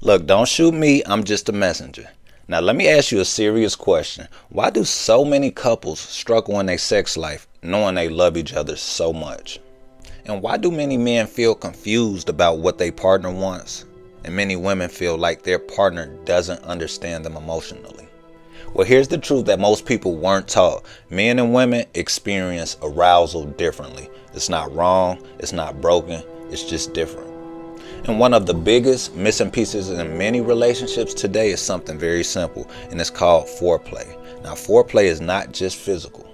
Look, don't shoot me, I'm just a messenger. Now, let me ask you a serious question. Why do so many couples struggle in their sex life knowing they love each other so much? And why do many men feel confused about what their partner wants? And many women feel like their partner doesn't understand them emotionally. Well, here's the truth that most people weren't taught. Men and women experience arousal differently. It's not wrong, it's not broken, it's just different. And one of the biggest missing pieces in many relationships today is something very simple, and it's called foreplay. Now, foreplay is not just physical,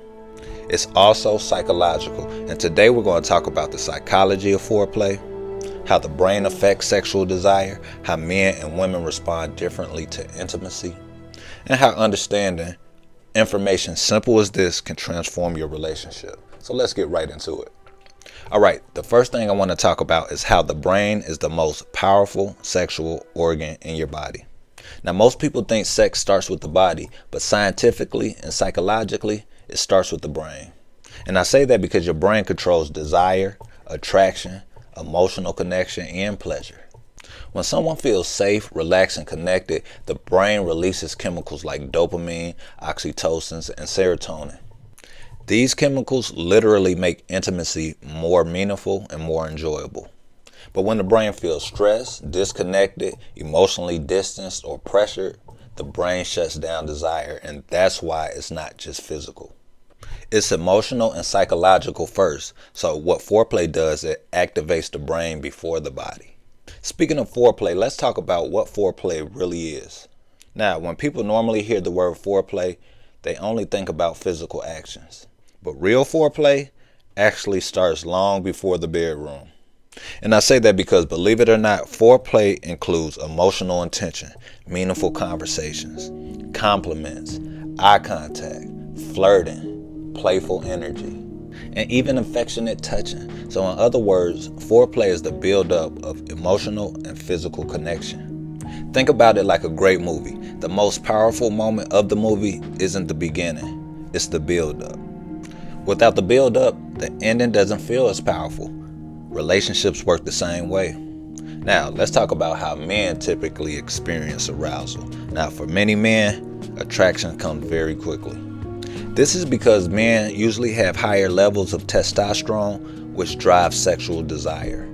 it's also psychological. And today we're going to talk about the psychology of foreplay, how the brain affects sexual desire, how men and women respond differently to intimacy, and how understanding information simple as this can transform your relationship. So let's get right into it. All right, the first thing I want to talk about is how the brain is the most powerful sexual organ in your body. Now, most people think sex starts with the body, but scientifically and psychologically, it starts with the brain. And I say that because your brain controls desire, attraction, emotional connection, and pleasure. When someone feels safe, relaxed, and connected, the brain releases chemicals like dopamine, oxytocin, and serotonin. These chemicals literally make intimacy more meaningful and more enjoyable. But when the brain feels stressed, disconnected, emotionally distanced, or pressured, the brain shuts down desire, and that's why it's not just physical. It's emotional and psychological first. So what foreplay does, it activates the brain before the body. Speaking of foreplay, let's talk about what foreplay really is. Now, when people normally hear the word foreplay, they only think about physical actions. But real foreplay actually starts long before the bedroom. And I say that because, believe it or not, foreplay includes emotional intention, meaningful conversations, compliments, eye contact, flirting, playful energy, and even affectionate touching. So in other words, foreplay is the buildup of emotional and physical connection. Think about it like a great movie. The most powerful moment of the movie isn't the beginning, it's the buildup. Without the build-up, the ending doesn't feel as powerful. Relationships work the same way. Now, let's talk about how men typically experience arousal. Now, for many men, attraction comes very quickly. This is because men usually have higher levels of testosterone, which drives sexual desire.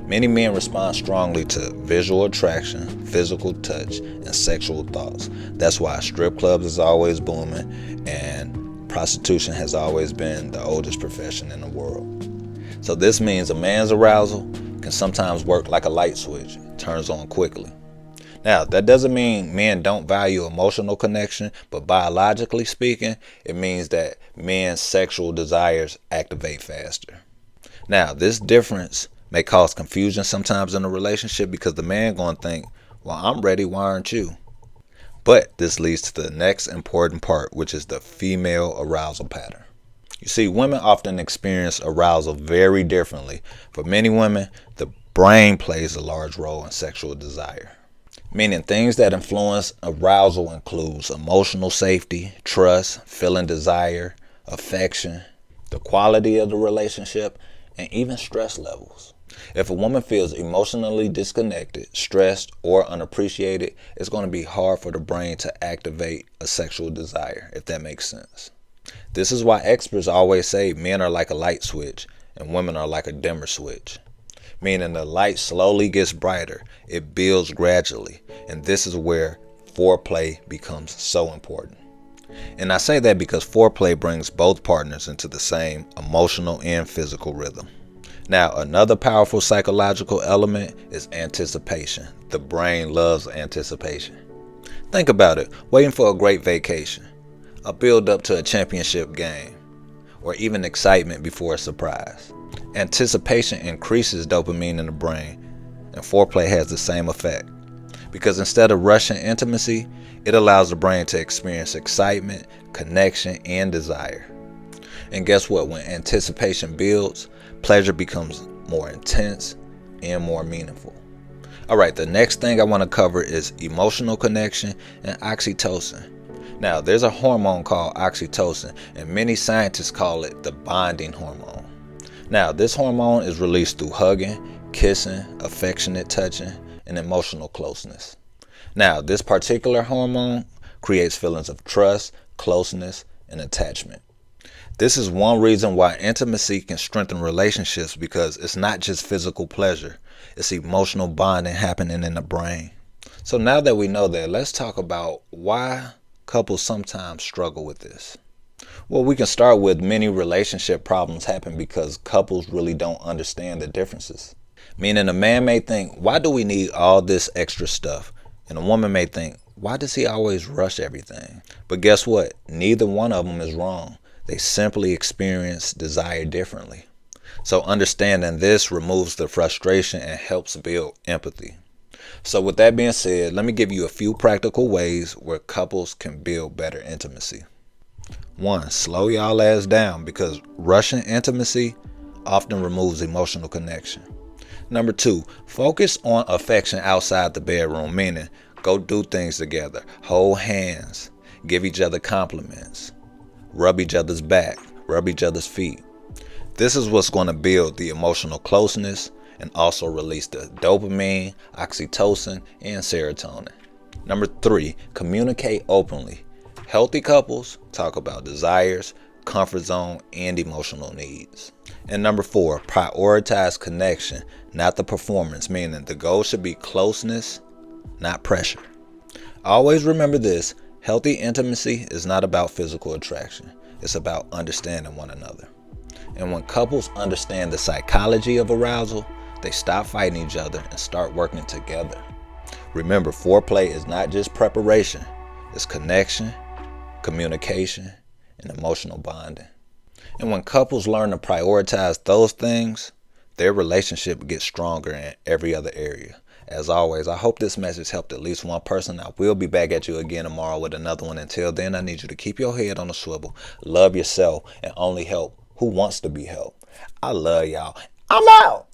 Many men respond strongly to visual attraction, physical touch, and sexual thoughts. That's why strip clubs is always booming, and prostitution has always been the oldest profession in the world. So this means a man's arousal can sometimes work like a light switch. It turns on quickly. Now, that doesn't mean men don't value emotional connection, but biologically speaking, it means that men's sexual desires activate faster. Now, this difference may cause confusion sometimes in a relationship because the man gonna think, well, I'm ready, why aren't you? But this leads to the next important part, which is the female arousal pattern. You see, women often experience arousal very differently. For many women, the brain plays a large role in sexual desire. Meaning things that influence arousal includes emotional safety, trust, feeling desire, affection, the quality of the relationship, and even stress levels. If a woman feels emotionally disconnected, stressed, or unappreciated, it's going to be hard for the brain to activate a sexual desire, if that makes sense. This is why experts always say men are like a light switch and women are like a dimmer switch. Meaning the light slowly gets brighter, it builds gradually, and this is where foreplay becomes so important. And I say that because foreplay brings both partners into the same emotional and physical rhythm. Now, another powerful psychological element is anticipation. The brain loves anticipation. Think about it, waiting for a great vacation, a build up to a championship game, or even excitement before a surprise. Anticipation increases dopamine in the brain, and foreplay has the same effect. Because instead of rushing intimacy, it allows the brain to experience excitement, connection, and desire. And guess what? When anticipation builds, pleasure becomes more intense and more meaningful. Alright, the next thing I want to cover is emotional connection and oxytocin. Now, there's a hormone called oxytocin, and many scientists call it the bonding hormone. Now, this hormone is released through hugging, kissing, affectionate touching, and emotional closeness. Now, this particular hormone creates feelings of trust, closeness, and attachment. This is one reason why intimacy can strengthen relationships, because it's not just physical pleasure, it's emotional bonding happening in the brain. So now that we know that, let's talk about why couples sometimes struggle with this. Well, we can start with many relationship problems happen because couples really don't understand the differences. Meaning a man may think, why do we need all this extra stuff? And a woman may think, why does he always rush everything? But guess what? Neither one of them is wrong. They simply experience desire differently. So understanding this removes the frustration and helps build empathy. So with that being said, let me give you a few practical ways where couples can build better intimacy. 1. Slow y'all ass down, because rushing intimacy often removes emotional connection. 2. Focus on affection outside the bedroom, meaning go do things together, hold hands, give each other compliments, rub each other's back, rub each other's feet. This is what's going to build the emotional closeness and also release the dopamine, oxytocin, and serotonin. 3. Communicate openly. Healthy couples talk about desires, comfort zone, and emotional needs. And 4, prioritize connection, not the performance, meaning the goal should be closeness, not pressure. Always remember this: healthy intimacy is not about physical attraction. It's about understanding one another. And when couples understand the psychology of arousal, they stop fighting each other and start working together. Remember, foreplay is not just preparation. It's connection, communication, and emotional bonding. And when couples learn to prioritize those things, their relationship gets stronger in every other area. As always, I hope this message helped at least one person. I will be back at you again tomorrow with another one. Until then, I need you to keep your head on a swivel, love yourself, and only help who wants to be helped. I love y'all. I'm out.